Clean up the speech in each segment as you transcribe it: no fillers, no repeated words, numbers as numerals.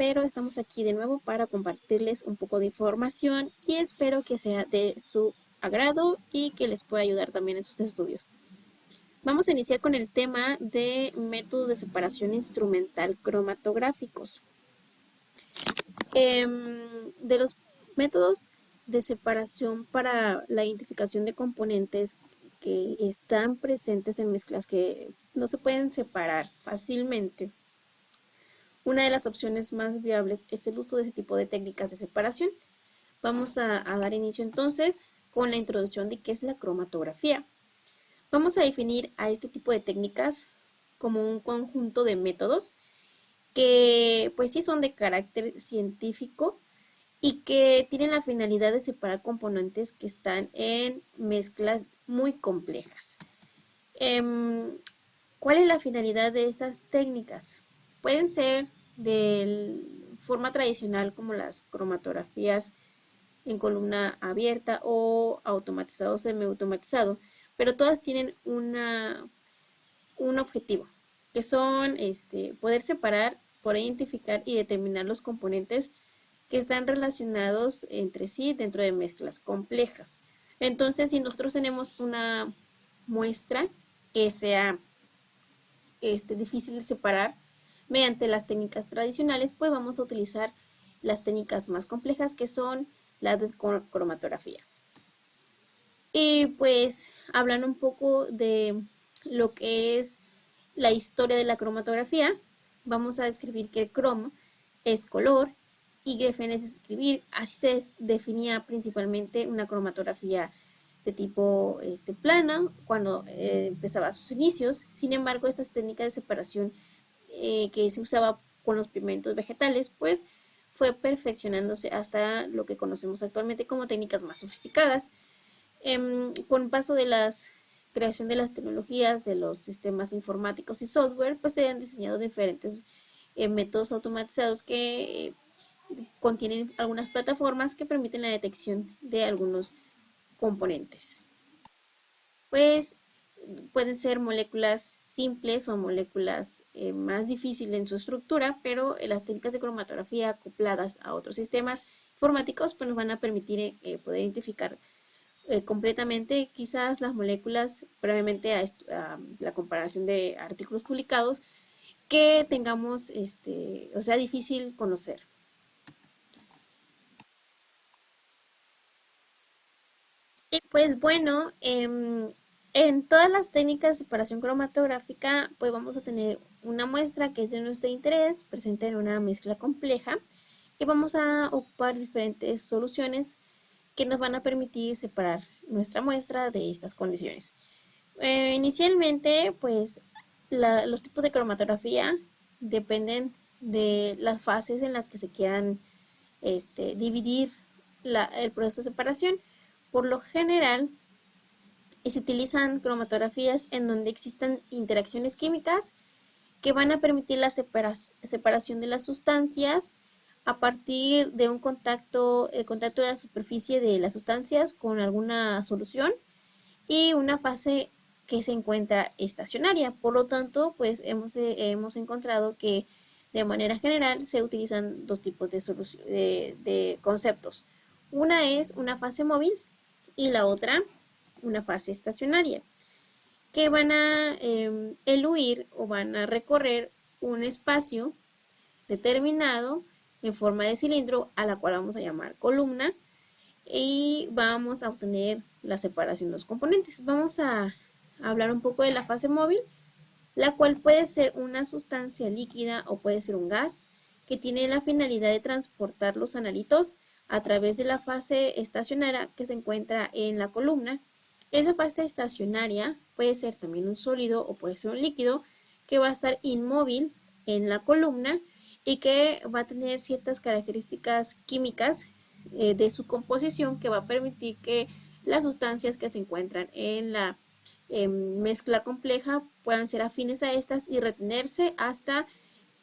pero estamos aquí de nuevo para compartirles un poco de información y espero que sea de su agrado y que les pueda ayudar también en sus estudios. Vamos a iniciar con el tema de métodos de separación instrumental cromatográficos. De los métodos de separación para la identificación de componentes que están presentes en mezclas que no se pueden separar fácilmente, una de las opciones más viables es el uso de este tipo de técnicas de separación. Vamos a dar inicio entonces con la introducción de qué es la cromatografía. Vamos a definir a este tipo de técnicas como un conjunto de métodos que pues sí son de carácter científico y que tienen la finalidad de separar componentes que están en mezclas muy complejas. ¿Cuál es la finalidad de estas técnicas? Pueden ser de forma tradicional como las cromatografías en columna abierta o automatizado o semiautomatizado, pero todas tienen un objetivo, que son poder separar, poder identificar y determinar los componentes que están relacionados entre sí dentro de mezclas complejas. Entonces, si nosotros tenemos una muestra que sea difícil de separar mediante las técnicas tradicionales, pues vamos a utilizar las técnicas más complejas que son las de cromatografía. Y pues hablando un poco de lo que es la historia de la cromatografía, vamos a describir que el cromo es color y grafen es escribir. Así se definía principalmente una cromatografía de tipo plana cuando empezaba sus inicios. Sin embargo, estas técnicas de separación que se usaba con los pigmentos vegetales, pues fue perfeccionándose hasta lo que conocemos actualmente como técnicas más sofisticadas. Con el paso de la creación de las tecnologías, de los sistemas informáticos y software, pues se han diseñado diferentes métodos automatizados que contienen algunas plataformas que permiten la detección de algunos componentes. Pues pueden ser moléculas simples o moléculas más difíciles en su estructura, pero las técnicas de cromatografía acopladas a otros sistemas informáticos pues nos van a permitir poder identificar completamente quizás las moléculas previamente a la comparación de artículos publicados que tengamos, o sea, difícil conocer. Y pues bueno, en todas las técnicas de separación cromatográfica, pues vamos a tener una muestra que es de nuestro interés, presente en una mezcla compleja, y vamos a ocupar diferentes soluciones que nos van a permitir separar nuestra muestra de estas condiciones. Inicialmente, pues los tipos de cromatografía dependen de las fases en las que se quieran dividir el proceso de separación. Por lo general, se utilizan cromatografías en donde existan interacciones químicas que van a permitir la separación de las sustancias a partir de un contacto, el contacto de la superficie de las sustancias con alguna solución y una fase que se encuentra estacionaria. Por lo tanto, pues hemos encontrado que de manera general se utilizan dos tipos de conceptos. Una es una fase móvil y la otra una fase estacionaria, que van a eluir o van a recorrer un espacio determinado en forma de cilindro a la cual vamos a llamar columna y vamos a obtener la separación de los componentes. Vamos a hablar un poco de la fase móvil, la cual puede ser una sustancia líquida o puede ser un gas que tiene la finalidad de transportar los analitos a través de la fase estacionaria que se encuentra en la columna. Esa fase estacionaria puede ser también un sólido o puede ser un líquido que va a estar inmóvil en la columna y que va a tener ciertas características químicas de su composición que va a permitir que las sustancias que se encuentran en la mezcla compleja puedan ser afines a estas y retenerse hasta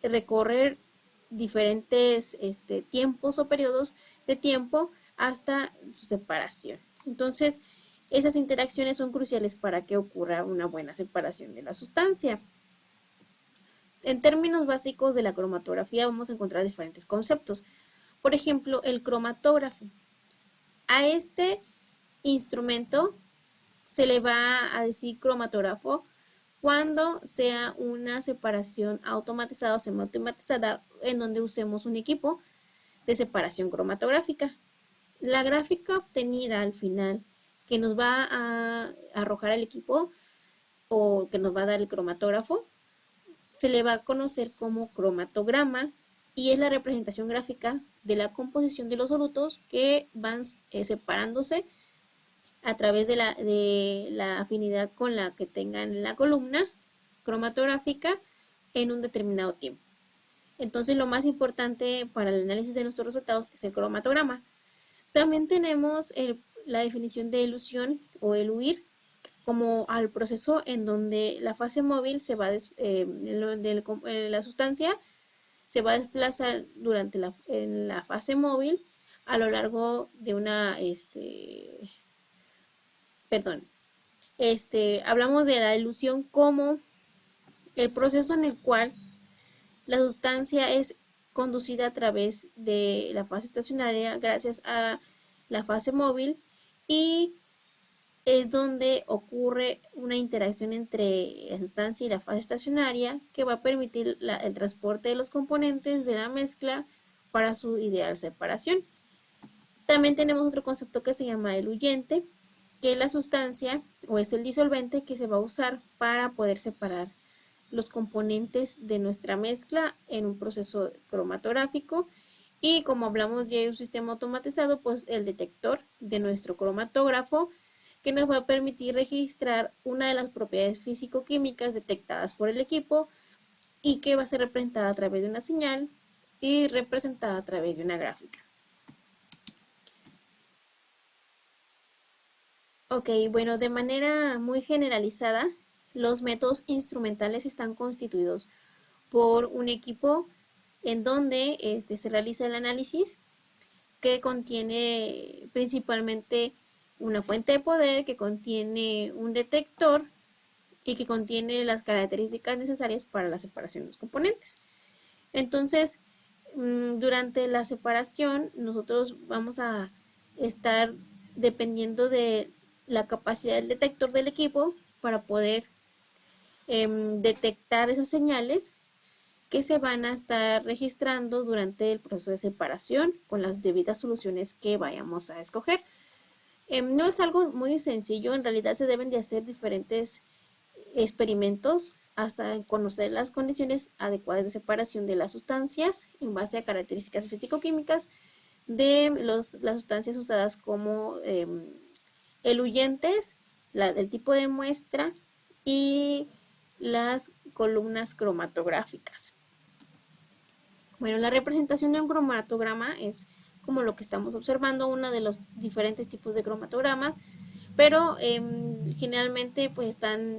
recorrer diferentes tiempos o periodos de tiempo hasta su separación. Entonces, esas interacciones son cruciales para que ocurra una buena separación de la sustancia. En términos básicos de la cromatografía vamos a encontrar diferentes conceptos. Por ejemplo, el cromatógrafo. A este instrumento se le va a decir cromatógrafo cuando sea una separación automatizada o semiautomatizada en donde usemos un equipo de separación cromatográfica. La gráfica obtenida al final que nos va a arrojar el equipo o que nos va a dar el cromatógrafo se le va a conocer como cromatograma y es la representación gráfica de la composición de los solutos que van separándose a través de la afinidad con la que tengan la columna cromatográfica en un determinado tiempo. Entonces lo más importante para el análisis de nuestros resultados es el cromatograma. También tenemos la definición de elusión o eluir como al proceso en donde la fase móvil se va la sustancia se va a desplazar durante en la fase móvil a lo largo de una hablamos de la elusión como el proceso en el cual la sustancia es conducida a través de la fase estacionaria gracias a la fase móvil y es donde ocurre una interacción entre la sustancia y la fase estacionaria que va a permitir el transporte de los componentes de la mezcla para su ideal separación. También tenemos otro concepto que se llama eluyente, que es la sustancia o es el disolvente que se va a usar para poder separar los componentes de nuestra mezcla en un proceso cromatográfico. Y como hablamos de un sistema automatizado, pues el detector de nuestro cromatógrafo que nos va a permitir registrar una de las propiedades físico-químicas detectadas por el equipo y que va a ser representada a través de una señal y representada a través de una gráfica. Ok, bueno, de manera muy generalizada, los métodos instrumentales están constituidos por un equipo en donde se realiza el análisis que contiene principalmente una fuente de poder, que contiene un detector y que contiene las características necesarias para la separación de los componentes. Entonces, durante la separación, nosotros vamos a estar dependiendo de la capacidad del detector del equipo para poder detectar esas señales que se van a estar registrando durante el proceso de separación con las debidas soluciones que vayamos a escoger. No es algo muy sencillo, en realidad se deben de hacer diferentes experimentos hasta conocer las condiciones adecuadas de separación de las sustancias en base a características físico-químicas de las sustancias usadas como eluyentes, del tipo de muestra y las columnas cromatográficas. Bueno, la representación de un cromatograma es como lo que estamos observando, uno de los diferentes tipos de cromatogramas, pero generalmente pues están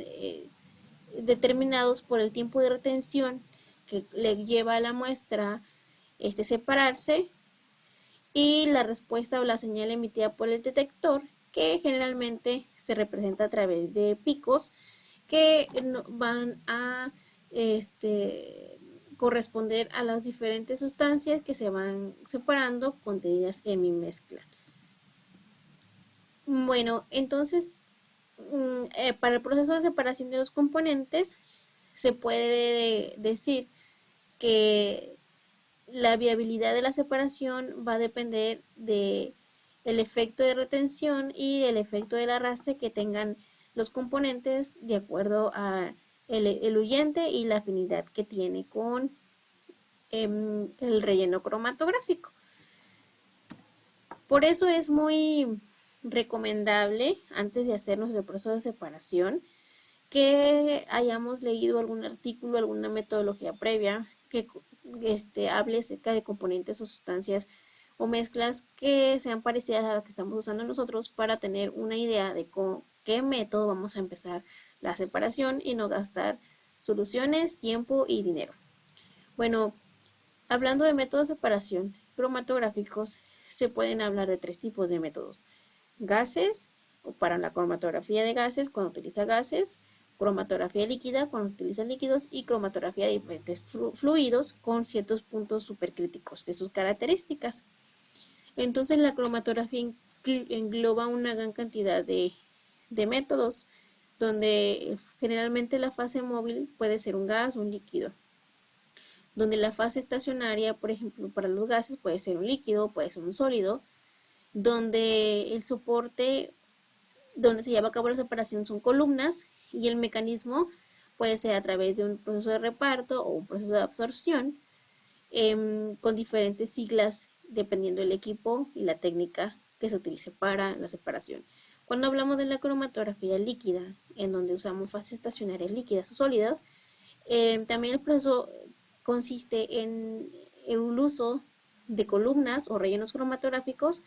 determinados por el tiempo de retención que le lleva a la muestra separarse y la respuesta o la señal emitida por el detector, que generalmente se representa a través de picos que van a corresponder a las diferentes sustancias que se van separando contenidas en mi mezcla. Bueno, entonces para el proceso de separación de los componentes se puede decir que la viabilidad de la separación va a depender de el efecto de retención y el efecto del arrastre que tengan los componentes de acuerdo a el huyente y la afinidad que tiene con el relleno cromatográfico. Por eso es muy recomendable, antes de hacer nuestro proceso de separación, que hayamos leído algún artículo, alguna metodología previa que hable acerca de componentes o sustancias o mezclas que sean parecidas a las que estamos usando nosotros para tener una idea de con qué método vamos a empezar la separación y no gastar soluciones, tiempo y dinero. Bueno, hablando de métodos de separación cromatográficos, se pueden hablar de 3 tipos de métodos. Gases, o para la cromatografía de gases, cuando utiliza gases, cromatografía líquida cuando se utilizan líquidos y cromatografía de diferentes fluidos con ciertos puntos supercríticos de sus características. Entonces la cromatografía engloba una gran cantidad de métodos donde generalmente la fase móvil puede ser un gas o un líquido, donde la fase estacionaria, por ejemplo, para los gases puede ser un líquido, puede ser un sólido, donde el soporte donde se lleva a cabo la separación son columnas y el mecanismo puede ser a través de un proceso de reparto o un proceso de absorción con diferentes siglas dependiendo del equipo y la técnica que se utilice para la separación. Cuando hablamos de la cromatografía líquida, en donde usamos fases estacionarias líquidas o sólidas, también el proceso consiste en el uso de columnas o rellenos cromatográficos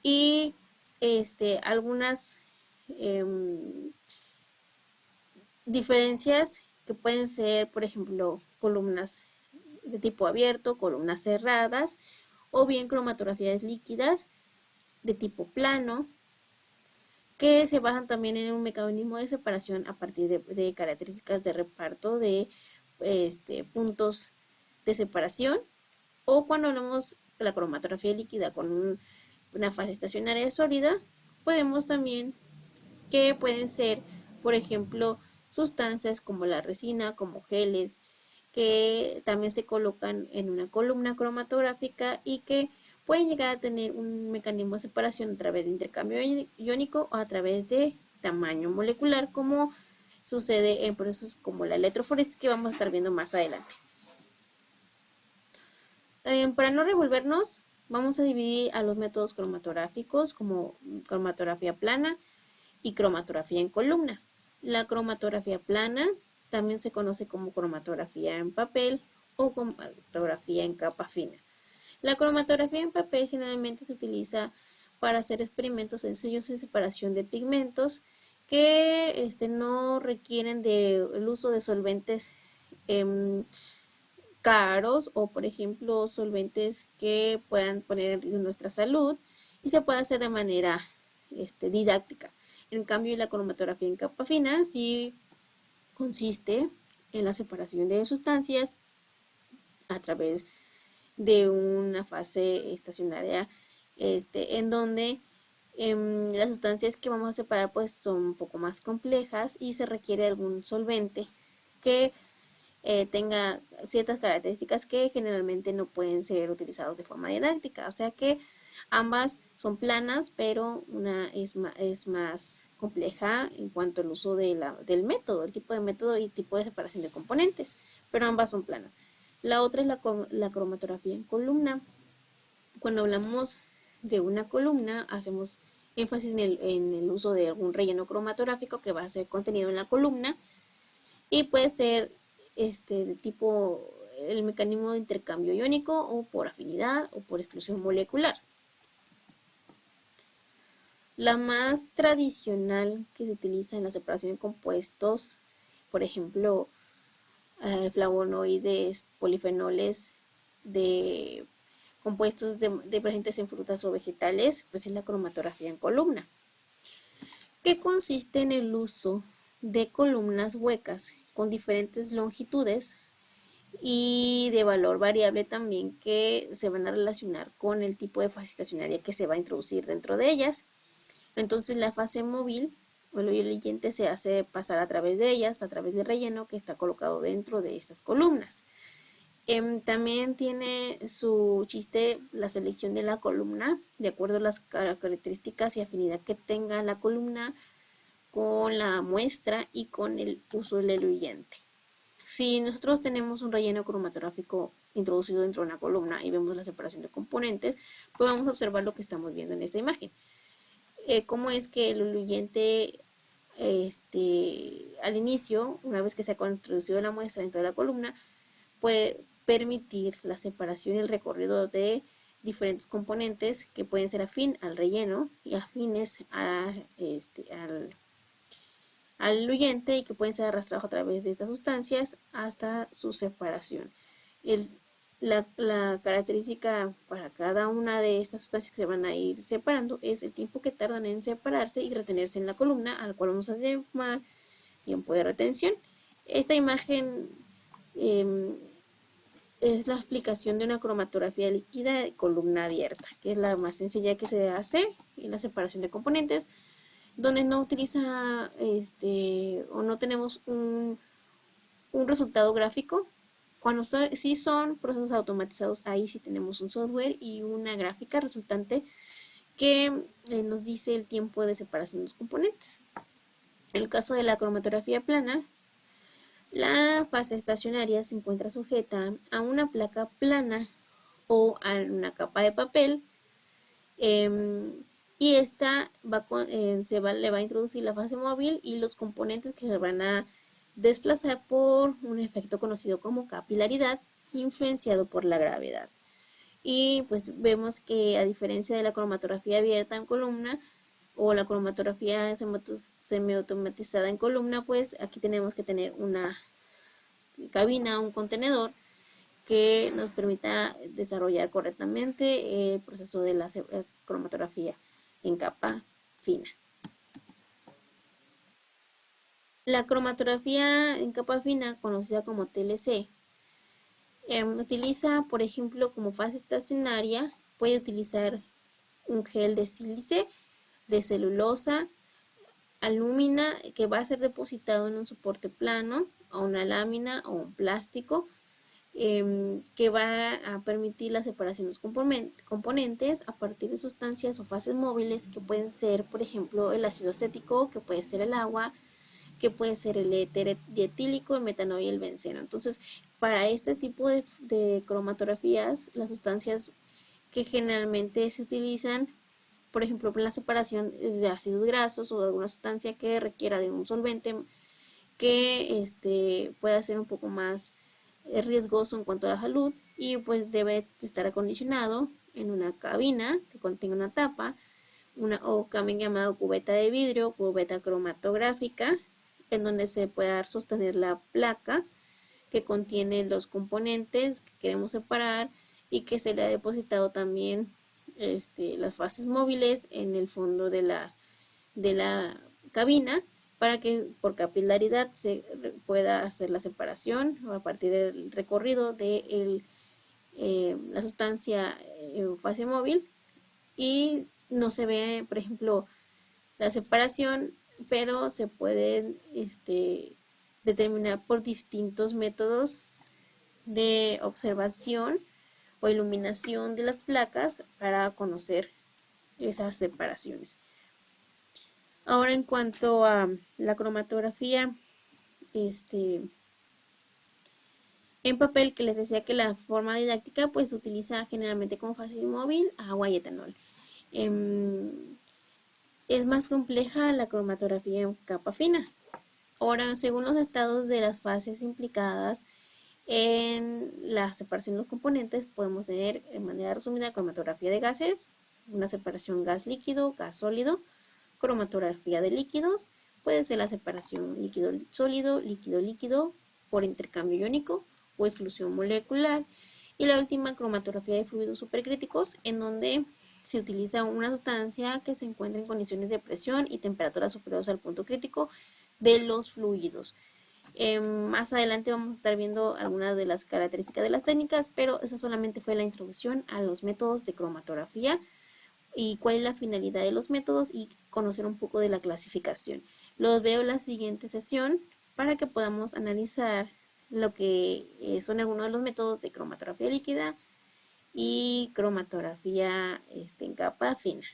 y algunas diferencias que pueden ser, por ejemplo, columnas de tipo abierto, columnas cerradas, o bien cromatografías líquidas de tipo plano, que se basan también en un mecanismo de separación a partir de características de reparto de puntos de separación, o cuando hablamos de la cromatografía líquida con una fase estacionaria sólida, podemos también que pueden ser, por ejemplo, sustancias como la resina, como geles, que también se colocan en una columna cromatográfica y que pueden llegar a tener un mecanismo de separación a través de intercambio iónico o a través de tamaño molecular, como sucede en procesos como la electroforesis que vamos a estar viendo más adelante. Para no revolvernos, vamos a dividir a los métodos cromatográficos como cromatografía plana y cromatografía en columna. La cromatografía plana también se conoce como cromatografía en papel o cromatografía en capa fina. La cromatografía en papel generalmente se utiliza para hacer experimentos sencillos de separación de pigmentos que no requieren del uso de solventes caros o, por ejemplo, solventes que puedan poner en riesgo nuestra salud y se puede hacer de manera didáctica. En cambio, la cromatografía en capa fina sí consiste en la separación de sustancias a través de una fase estacionaria en donde las sustancias que vamos a separar pues son un poco más complejas y se requiere algún solvente que tenga ciertas características que generalmente no pueden ser utilizados de forma didáctica. O sea que ambas son planas, pero una es más compleja en cuanto al uso del método, el tipo de método y tipo de separación de componentes, pero ambas son planas. La otra es la cromatografía en columna. Cuando hablamos de una columna, hacemos énfasis en el uso de algún relleno cromatográfico que va a ser contenido en la columna y puede ser de tipo el mecanismo de intercambio iónico o por afinidad o por exclusión molecular. La más tradicional que se utiliza en la separación de compuestos, por ejemplo, flavonoides, polifenoles de compuestos presentes en frutas o vegetales, pues es la cromatografía en columna, que consiste en el uso de columnas huecas con diferentes longitudes y de valor variable también que se van a relacionar con el tipo de fase estacionaria que se va a introducir dentro de ellas. Entonces la fase móvil o el oyente se hace pasar a través de ellas, a través del relleno que está colocado dentro de estas columnas. También tiene su chiste la selección de la columna, de acuerdo a las características y afinidad que tenga la columna con la muestra y con el uso del eluyente. Si nosotros tenemos un relleno cromatográfico introducido dentro de una columna y vemos la separación de componentes, pues vamos a observar lo que estamos viendo en esta imagen. Cómo es que el eluyente al inicio, una vez que se ha introducido la muestra dentro de la columna, puede permitir la separación y el recorrido de diferentes componentes que pueden ser afín al relleno y afines al diluyente y que pueden ser arrastrados a través de estas sustancias hasta su separación. La característica para cada una de estas sustancias que se van a ir separando es el tiempo que tardan en separarse y retenerse en la columna, al cual vamos a llamar tiempo de retención. Esta imagen es la explicación de una cromatografía líquida de columna abierta, que es la más sencilla que se hace en la separación de componentes, donde no utiliza o no tenemos un resultado gráfico. Cuando sí son procesos automatizados, ahí sí tenemos un software y una gráfica resultante que nos dice el tiempo de separación de los componentes. En el caso de la cromatografía plana, la fase estacionaria se encuentra sujeta a una placa plana o a una capa de papel, y esta le va a introducir la fase móvil y los componentes que se van a desplazar por un efecto conocido como capilaridad, influenciado por la gravedad. Y pues vemos que, a diferencia de la cromatografía abierta en columna o la cromatografía semiautomatizada en columna, pues aquí tenemos que tener una cabina, un contenedor que nos permita desarrollar correctamente el proceso de la cromatografía en capa fina. La cromatografía en capa fina, conocida como TLC, utiliza, por ejemplo, como fase estacionaria, puede utilizar un gel de sílice, de celulosa, alúmina, que va a ser depositado en un soporte plano, o una lámina o un plástico, que va a permitir la separación de los componentes a partir de sustancias o fases móviles que pueden ser, por ejemplo, el ácido acético, que puede ser el agua, que puede ser el éter dietílico, el metano y el benceno. Entonces, para este tipo de cromatografías, las sustancias que generalmente se utilizan, por ejemplo, para la separación de ácidos grasos o de alguna sustancia que requiera de un solvente que pueda ser un poco más riesgoso en cuanto a la salud, y pues debe estar acondicionado en una cabina que contenga una tapa, o también llamado cubeta de vidrio, cubeta cromatográfica, en donde se pueda sostener la placa que contiene los componentes que queremos separar, y que se le ha depositado también las fases móviles en el fondo de la cabina, para que por capilaridad se pueda hacer la separación a partir del recorrido de la sustancia en fase móvil, y no se ve, por ejemplo, la separación, pero se puede determinar por distintos métodos de observación o iluminación de las placas para conocer esas separaciones. Ahora, en cuanto a la cromatografía en papel, que les decía que la forma didáctica pues se utiliza generalmente como fase móvil, agua y etanol. Es más compleja la cromatografía en capa fina. Ahora, según los estados de las fases implicadas en la separación de los componentes, podemos tener, de manera resumida, cromatografía de gases, una separación gas líquido, gas sólido, cromatografía de líquidos, puede ser la separación líquido sólido, líquido líquido por intercambio iónico o exclusión molecular, y la última, cromatografía de fluidos supercríticos, en donde se utiliza una sustancia que se encuentra en condiciones de presión y temperatura superiores al punto crítico de los fluidos. Más adelante vamos a estar viendo algunas de las características de las técnicas, pero esa solamente fue la introducción a los métodos de cromatografía y cuál es la finalidad de los métodos, y conocer un poco de la clasificación. Los veo en la siguiente sesión para que podamos analizar lo que son algunos de los métodos de cromatografía líquida y cromatografía en capa fina.